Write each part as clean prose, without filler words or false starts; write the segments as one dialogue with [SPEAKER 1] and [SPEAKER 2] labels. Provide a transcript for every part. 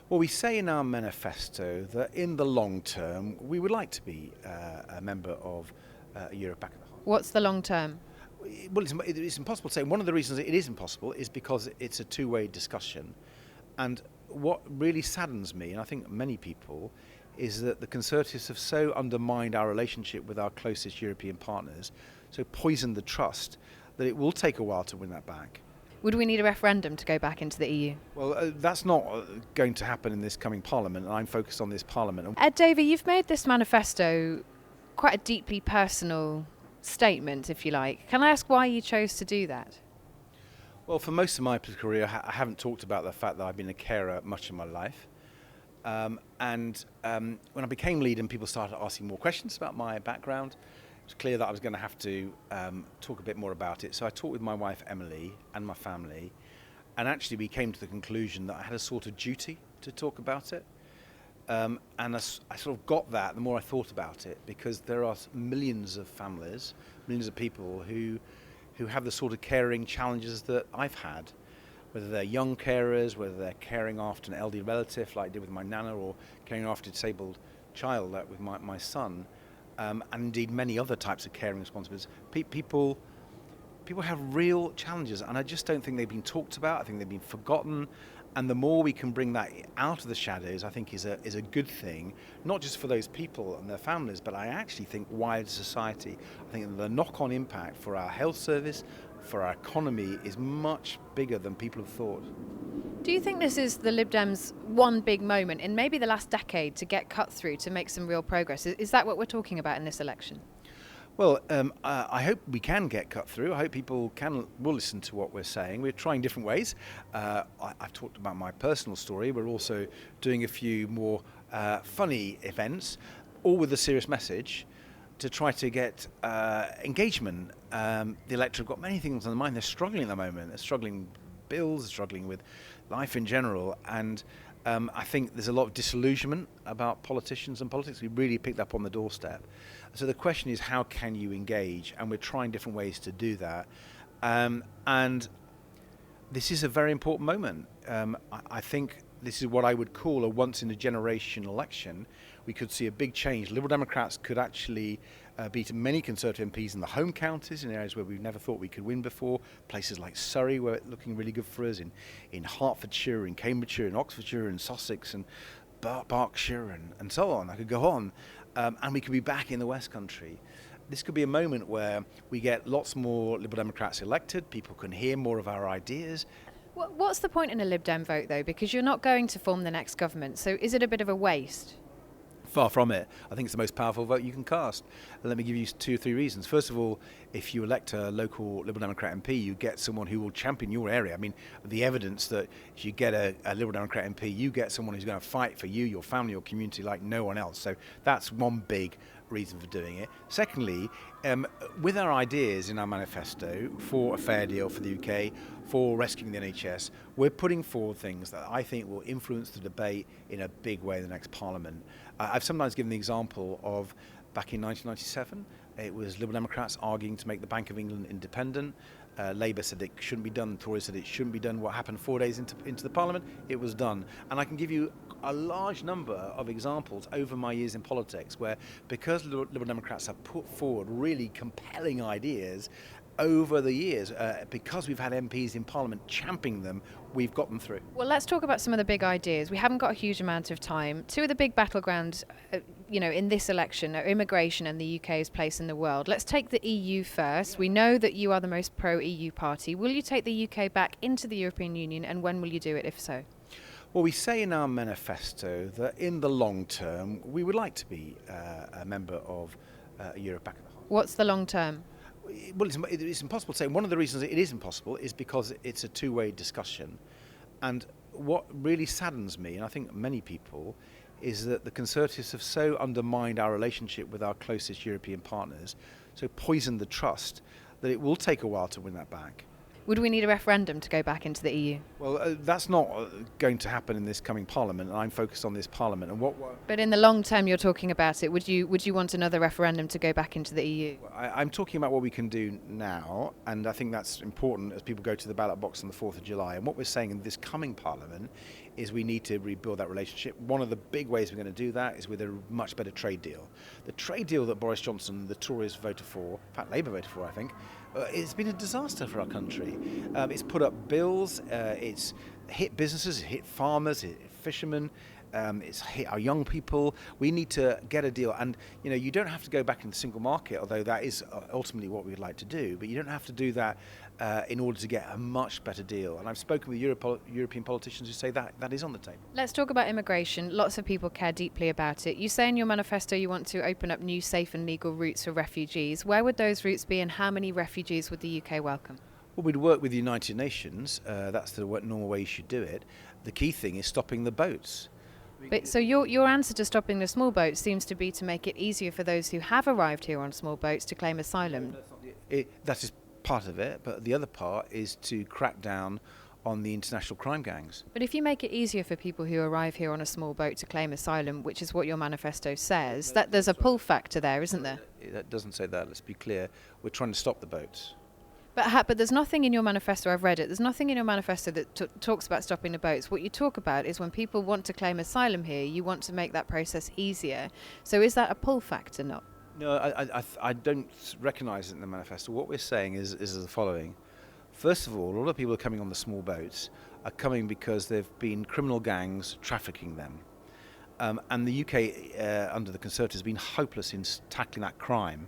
[SPEAKER 1] Well, we say in our manifesto that in the long term, we would like to be a member of Europe back at the heart.
[SPEAKER 2] What's the long term?
[SPEAKER 1] Well, it's impossible to say. One of the reasons it is impossible is because it's a two-way discussion. And what really saddens me, and I think many people, is that the Conservatives have so undermined our relationship with our closest European partners, so poisoned the trust, that it will take a while to win that back.
[SPEAKER 2] Would we need a referendum to go back into the EU?
[SPEAKER 1] Well, that's not going to happen in this coming Parliament, and I'm focused on this Parliament.
[SPEAKER 2] Ed Davey, you've made this manifesto quite a deeply personal statement, if you like. Can I ask why you chose to do that?
[SPEAKER 1] Well, for most of my political career, I haven't talked about the fact that I've been a carer much of my life. When I became leader and people started asking more questions about my background, it was clear that I was going to have to talk a bit more about it. So I talked with my wife, Emily, and my family, and actually we came to the conclusion that I had a sort of duty to talk about it. And I sort of got that the more I thought about it, because there are millions of families, millions of people who have the sort of caring challenges that I've had, whether they're young carers, whether they're caring after an elderly relative like I did with my nana, or caring after a disabled child like with my son, and indeed many other types of caring responsibilities. People have real challenges, and I just don't think they've been talked about. I think they've been forgotten. And the more we can bring that out of the shadows, I think is a good thing, not just for those people and their families, but I actually think wider society. I think the knock-on impact for our health service, for our economy, is much bigger than people have thought.
[SPEAKER 2] Do you think this is the Lib Dems' one big moment in maybe the last decade to get cut through, to make some real progress? Is that what we're talking about in this election?
[SPEAKER 1] Well, I hope we can get cut through. I hope people will listen to what we're saying. We're trying different ways. I've talked about my personal story. We're also doing a few more funny events, all with a serious message, to try to get engagement. The electorate have got many things on their mind. They're struggling at the moment. They're struggling with bills, struggling with life in general, and I think there's a lot of disillusionment about politicians and politics. We really picked up on the doorstep. So the question is, how can you engage? And we're trying different ways to do that. And this is a very important moment. I think this is what I would call a once-in-a-generation election. We could see a big change. Liberal Democrats could actually beat many Conservative MPs in the home counties, in areas where we've never thought we could win before. Places like Surrey, where it's looking really good for us, in Hertfordshire, in Cambridgeshire, in Oxfordshire, in Sussex, and Berkshire, and so on. I could go on. And we could be back in the West Country. This could be a moment where we get lots more Liberal Democrats elected. People can hear more of our ideas.
[SPEAKER 2] What's the point in a Lib Dem vote, though? Because you're not going to form the next government. So is it a bit of a waste?
[SPEAKER 1] Far from it. I think it's the most powerful vote you can cast. Let me give you 2 or 3 reasons. First of all, if you elect a local Liberal Democrat MP, you get someone who will champion your area. I mean, the evidence that if you get a Liberal Democrat MP, you get someone who's going to fight for you, your family, your community like no one else. So that's one big reason for doing it. Secondly, with our ideas in our manifesto for a fair deal for the UK, for rescuing the NHS, we're putting forward things that I think will influence the debate in a big way in the next Parliament. I've sometimes given the example of back in 1997, it was Liberal Democrats arguing to make the Bank of England independent. Labour said it shouldn't be done, Tories said it shouldn't be done. What happened 4 days into the Parliament? It was done. And I can give you a large number of examples over my years in politics where, because Liberal Democrats have put forward really compelling ideas over the years, because we've had MPs in Parliament championing them, we've got them through.
[SPEAKER 2] Well, let's talk about some of the big ideas. We haven't got a huge amount of time. 2 of the big battlegrounds, in this election are immigration and the UK's place in the world. Let's take the EU first. We know that you are the most pro-EU party. Will you take the UK back into the European Union, and when will you do it, if so?
[SPEAKER 1] Well, we say in our manifesto that in the long term, we would like to be a member of Europe back at the heart.
[SPEAKER 2] What's the long term?
[SPEAKER 1] Well, it's impossible to say. One of the reasons it is impossible is because it's a two-way discussion. And what really saddens me, and I think many people, is that the Conservatives have so undermined our relationship with our closest European partners, so poisoned the trust, that it will take a while to win that back.
[SPEAKER 2] Would we need a referendum to go back into the EU?
[SPEAKER 1] Well, that's not going to happen in this coming Parliament, and I'm focused on this Parliament. And
[SPEAKER 2] But in the long term, you're talking about it. Would you want another referendum to go back into the EU?
[SPEAKER 1] I'm talking about what we can do now, and I think that's important as people go to the ballot box on the 4th of July. And what we're saying in this coming Parliament is we need to rebuild that relationship. One of the big ways we're going to do that is with a much better trade deal. The trade deal that Boris Johnson, the Tories voted for, in fact Labour voted for, I think, it's been a disaster for our country. It's put up bills, it's hit businesses, it hit farmers, it hit fishermen, it's hit our young people. We need to get a deal, and you don't have to go back into the single market, although that is ultimately what we'd like to do, but you don't have to do that in order to get a much better deal. And I've spoken with European politicians who say that is on the table.
[SPEAKER 2] Let's talk about immigration. Lots of people care deeply about it. You say in your manifesto you want to open up new safe and legal routes for refugees. Where would those routes be, and how many refugees would the UK welcome?
[SPEAKER 1] Well, we'd work with the United Nations. That's the normal way you should do it. The key thing is stopping the boats.
[SPEAKER 2] But so your answer to stopping the small boats seems to be to make it easier for those who have arrived here on small boats to claim asylum.
[SPEAKER 1] That is part of it, but the other part is to crack down on the international crime gangs.
[SPEAKER 2] But if you make it easier for people who arrive here on a small boat to claim asylum, which is what your manifesto says, that there's a pull factor there, isn't there?
[SPEAKER 1] That doesn't say that. Let's be clear. We're trying to stop the boats.
[SPEAKER 2] But there's nothing in your manifesto, I've read it, there's nothing in your manifesto that talks about stopping the boats. What you talk about is when people want to claim asylum here, you want to make that process easier. So is that a pull factor, not?
[SPEAKER 1] No, I don't recognise it in the manifesto. What we're saying is the following. First of all, a lot of people are coming on the small boats are coming because there have been criminal gangs trafficking them. And the UK, under the Conservatives, has been hopeless in tackling that crime.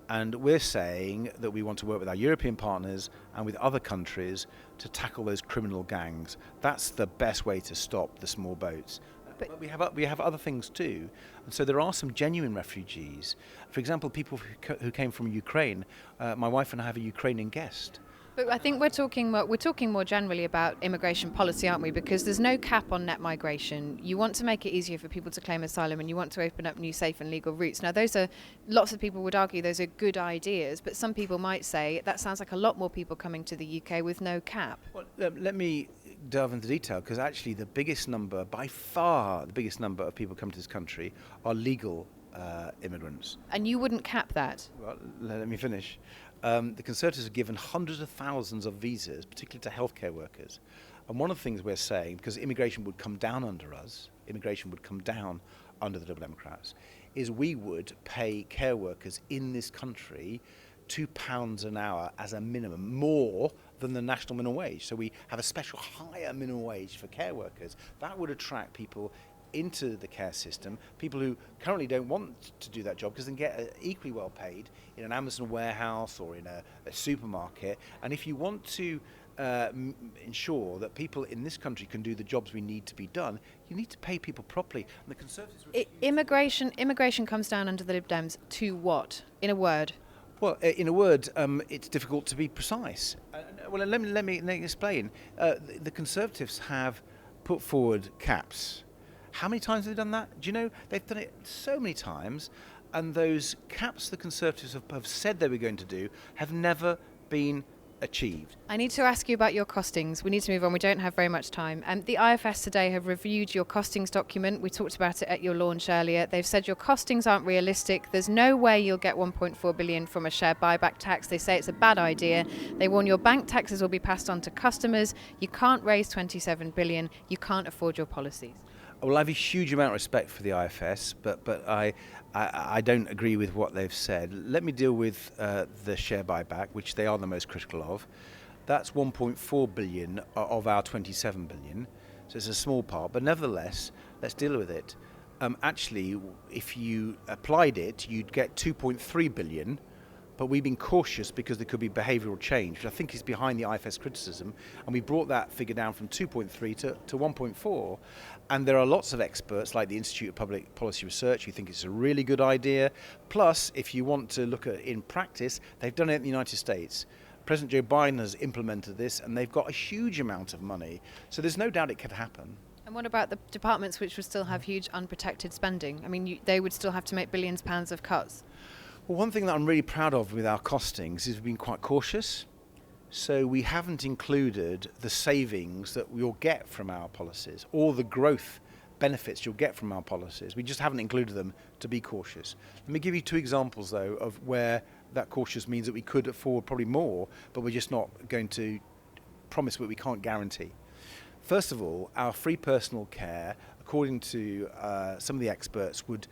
[SPEAKER 1] And we're saying that we want to work with our European partners and with other countries to tackle those criminal gangs. That's the best way to stop the small boats. But we have other things too. And so there are some genuine refugees. For example, people who came from Ukraine. My wife and I have a Ukrainian guest.
[SPEAKER 2] But I think we're talking more generally about immigration policy, aren't we? Because there's no cap on net migration. You want to make it easier for people to claim asylum, and you want to open up new safe and legal routes. Now, lots of people would argue those are good ideas, but some people might say that sounds like a lot more people coming to the UK with no cap.
[SPEAKER 1] Well, let me delve into detail, because actually by far the biggest number of people coming to this country are legal immigrants.
[SPEAKER 2] And you wouldn't cap that?
[SPEAKER 1] Well, let me finish. The Conservatives have given hundreds of thousands of visas, particularly to healthcare workers. And one of the things we're saying, because immigration would come down under us, immigration would come down under the Liberal Democrats, is we would pay care workers in this country £2 an hour as a minimum, more than the national minimum wage. So we have a special higher minimum wage for care workers. That would attract people into the care system, people who currently don't want to do that job because they can get equally well paid in an Amazon warehouse or in a supermarket. And if you want to ensure that people in this country can do the jobs we need to be done, you need to pay people properly. And the Conservatives
[SPEAKER 2] immigration comes down under the Lib Dems to what? In a word?
[SPEAKER 1] Well, in a word, it's difficult to be precise. Well, let me explain. The Conservatives have put forward caps. How many times have they done that? Do you know? They've done it so many times, and those caps the Conservatives have said they were going to do have never been achieved.
[SPEAKER 2] I need to ask you about your costings. We need to move on. We don't have very much time. The IFS today have reviewed your costings document. We talked about it at your launch earlier. They've said your costings aren't realistic. There's no way you'll get 1.4 billion from a share buyback tax. They say it's a bad idea. They warn your bank taxes will be passed on to customers. You can't raise 27 billion. You can't afford your policies.
[SPEAKER 1] Well, I have a huge amount of respect for the IFS, but I don't agree with what they've said. Let me deal with the share buyback, which they are the most critical of. That's 1.4 billion of our 27 billion, so it's a small part, but nevertheless, let's deal with it. Actually, if you applied it, you'd get 2.3 billion, but we've been cautious because there could be behavioural change, which I think is behind the IFS criticism, and we brought that figure down from 2.3 to 1.4. And there are lots of experts like the Institute of Public Policy Research who think it's a really good idea. Plus, if you want to look at it in practice, they've done it in the United States. President Joe Biden has implemented this, and they've got a huge amount of money. So there's no doubt it could happen.
[SPEAKER 2] And what about the departments which would still have huge unprotected spending? I mean, they would still have to make billions of pounds of cuts.
[SPEAKER 1] Well, one thing that I'm really proud of with our costings is we've been quite cautious. So we haven't included the savings that we'll get from our policies or the growth benefits you'll get from our policies. We just haven't included them to be cautious. Let me give you two examples, though, of where that cautious means that we could afford probably more, but we're just not going to promise what we can't guarantee. First of all, our free personal care, according to some of the experts, would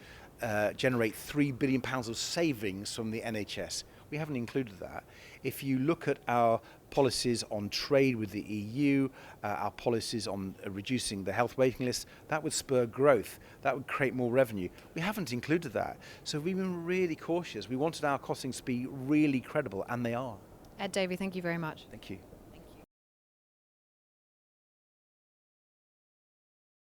[SPEAKER 1] generate £3 billion of savings from the NHS. We haven't included that. If you look at our policies on trade with the EU, our policies on reducing the health waiting list, that would spur growth. That would create more revenue. We haven't included that. So we've been really cautious. We wanted our costings to be really credible, and they are.
[SPEAKER 2] Ed Davey, thank you very much.
[SPEAKER 1] Thank you.